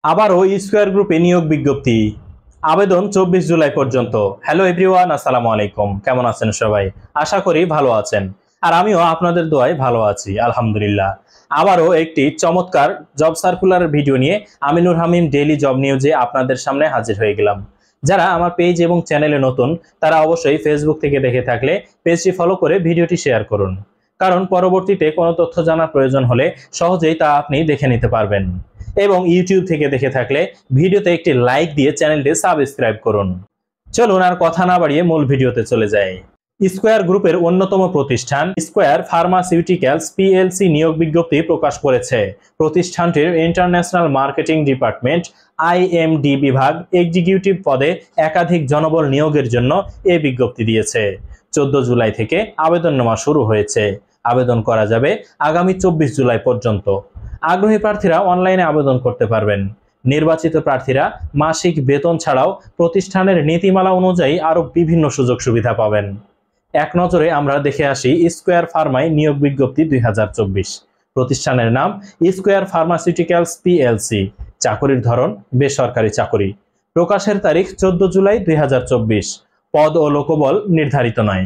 আবারও স্কয়ার গ্রুপে নিয়োগ বিজ্ঞপ্তি। আবেদন 24 জুলাই পর্যন্ত। হ্যালো এভরিওয়ান, আসসালামু আলাইকুম। কেমন আছেন সবাই? আশা করি ভালো আছেন। আর আমিও আপনাদের দোয়ায় ভালো আছি, আলহামদুলিল্লাহ। আবারও একটি চমৎকার জব সার্কুলারের ভিডিও নিয়ে আমি নূর হামিম ডেইলি জব নিউজে আপনাদের সামনে হাজির হয়ে গেলাম। যারা আমার পেজ এবং চ্যানেলে নতুন তারা অবশ্যই ফেসবুক থেকে দেখে থাকলে পেজটি ফলো করে ভিডিওটি শেয়ার করুন, কারণ পরবর্তীতে কোনো তথ্য জানার প্রয়োজন হলে সহজেই তা আপনি দেখে নিতে পারবেন। এবং ইউটিউব থেকে দেখে থাকলে ভিডিওতে একটি লাইক দিয়ে চ্যানেলটি সাবস্ক্রাইব করুন। চলুন আর কথা না বাড়িয়ে মূল ভিডিওতে চলে যাই। স্কয়ার গ্রুপের অন্যতম প্রতিষ্ঠান স্কয়ার ফার্মাসিউটিক্যালস পিএলসি নিয়োগ বিজ্ঞপ্তি প্রকাশ করেছে। প্রতিষ্ঠানটির ইন্টারন্যাশনাল মার্কেটিং ডিপার্টমেন্ট আইএমডি বিভাগ এক্সিকিউটিভ পদে একাধিক জনবল নিয়োগের জন্য এ বিজ্ঞপ্তি দিয়েছে। 14 জুলাই থেকে আবেদন নেওয়া শুরু হয়েছে। আবেদন করা যাবে আগামী 24 জুলাই পর্যন্ত। আগ্রহী প্রার্থীরা অনলাইনে আবেদন করতে পারবেন। নির্বাচিত প্রার্থীরা মাসিক বেতন ছাড়াও প্রতিষ্ঠানের নীতিমালা অনুযায়ী আরো বিভিন্ন সুযোগ সুবিধা পাবেন। এক নজরে আমরা দেখে আসি স্কয়ার ফার্মায় নিয়োগ বিজ্ঞপ্তি 2024। প্রতিষ্ঠানের নাম স্কয়ার ফার্মাসিউটিক্যালস পিএলসি। চাকরির ধরন বেসরকারি চাকরি। প্রকাশের তারিখ 14 জুলাই 2024। পদ ও লোকবল নির্ধারিত নয়।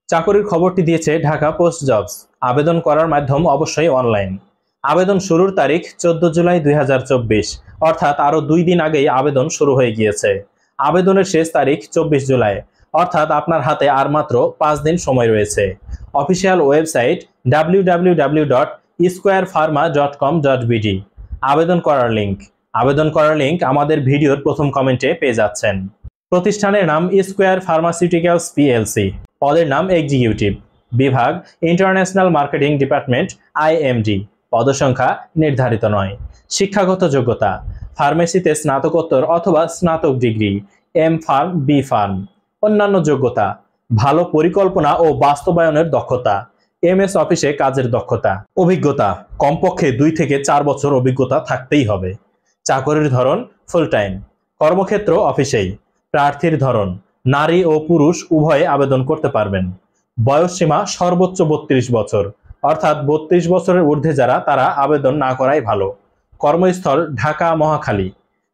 চাকরির খবরটি দিয়েছে ঢাকা পোস্ট জবস। আবেদন করার মাধ্যম অবশ্যই অনলাইন। আবেদন শুরুর তারিখ 14 জুলাই 2024, অর্থাৎ আরো 2 দিন আগেই আবেদন শুরু হয়ে গিয়েছে। আবেদনের শেষ তারিখ 24 জুলাই, অর্থাৎ আপনার হাতে আর মাত্র 5 দিন সময় রয়েছে। Official website www.squarepharma.com.bd। আবেদন করার লিঙ্ক। আবেদন করার লিঙ্ক আমাদের ভিডিওর প্রথম কমেন্টে পেয়ে যাচ্ছেন। প্রতিষ্ঠানের নাম স্কয়ার ফার্মাসিউটিক্যালস পিএলসি। পদের নাম এক্সিকিউটিভ। বিভাগ ইন্টারন্যাশনাল মার্কেটিং ডিপার্টমেন্ট আইএমডি। পদসংখ্যা নির্ধারিত নয়। শিক্ষাগত যোগ্যতা ফার্মেসিতে স্নাতকোত্তর অথবা স্নাতক degree, M pharm, B pharm. অন্যান্য যোগ্যতা ভালো পরিকল্পনা ও বাস্তবায়নের দক্ষতা, এমএস অফিসে কাজের দক্ষতা। অভিজ্ঞতা কমপক্ষে 2 থেকে 4 বছর অভিজ্ঞতা থাকতেই হবে। চাকরির ধরন ফুল টাইম। কর্মক্ষেত্র অফিসেই। প্রার্থীর ধরন নারী ও পুরুষ উভয়ে আবেদন করতে পারবেন। বয়সসীমা সর্বোচ্চ 32 বছর, অর্থাৎ 32 বছরের ঊর্ধ্বে যারা তারা আবেদন না করাই ভালো। কর্মস্থল ঢাকা মহাখালী।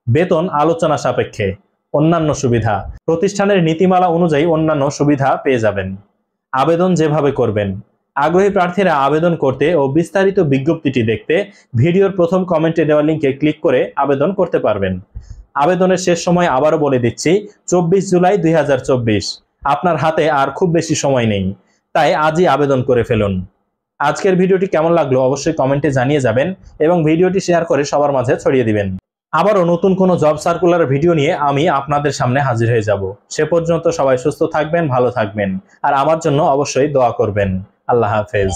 বেতন আলোচনা সাপেক্ষে। অন্যান্য সুবিধা প্রতিষ্ঠানের নীতিমালা অনুযায়ী অন্যান্য সুবিধা পেয়ে যাবেন। আবেদন যেভাবে করবেন। আগ্রহী প্রার্থীরা আবেদন করতে ও বিস্তারিত বিজ্ঞপ্তিটি দেখতে ভিডিওর প্রথম কমেন্টে দেওয়া লিঙ্কে ক্লিক করে আবেদন করতে পারবেন। আবেদনের শেষ সময় আবারও বলে দিচ্ছি 24 জুলাই 2024। আপনার হাতে আর খুব বেশি সময় নেই, তাই আজই আবেদন করে ফেলুন। আজকের ভিডিওটি কেমন লাগলো অবশ্যই কমেন্টে জানিয়ে যাবেন এবং ভিডিওটি শেয়ার করে সবার মাঝে ছড়িয়ে দিবেন। আবারও নতুন কোনো জব সার্কুলার ভিডিও নিয়ে আমি আপনাদের সামনে হাজির হয়ে যাব। সে পর্যন্ত সবাই সুস্থ থাকবেন, ভালো থাকবেন, আর আমার জন্য অবশ্যই দোয়া করবেন। আল্লাহ হাফেজ।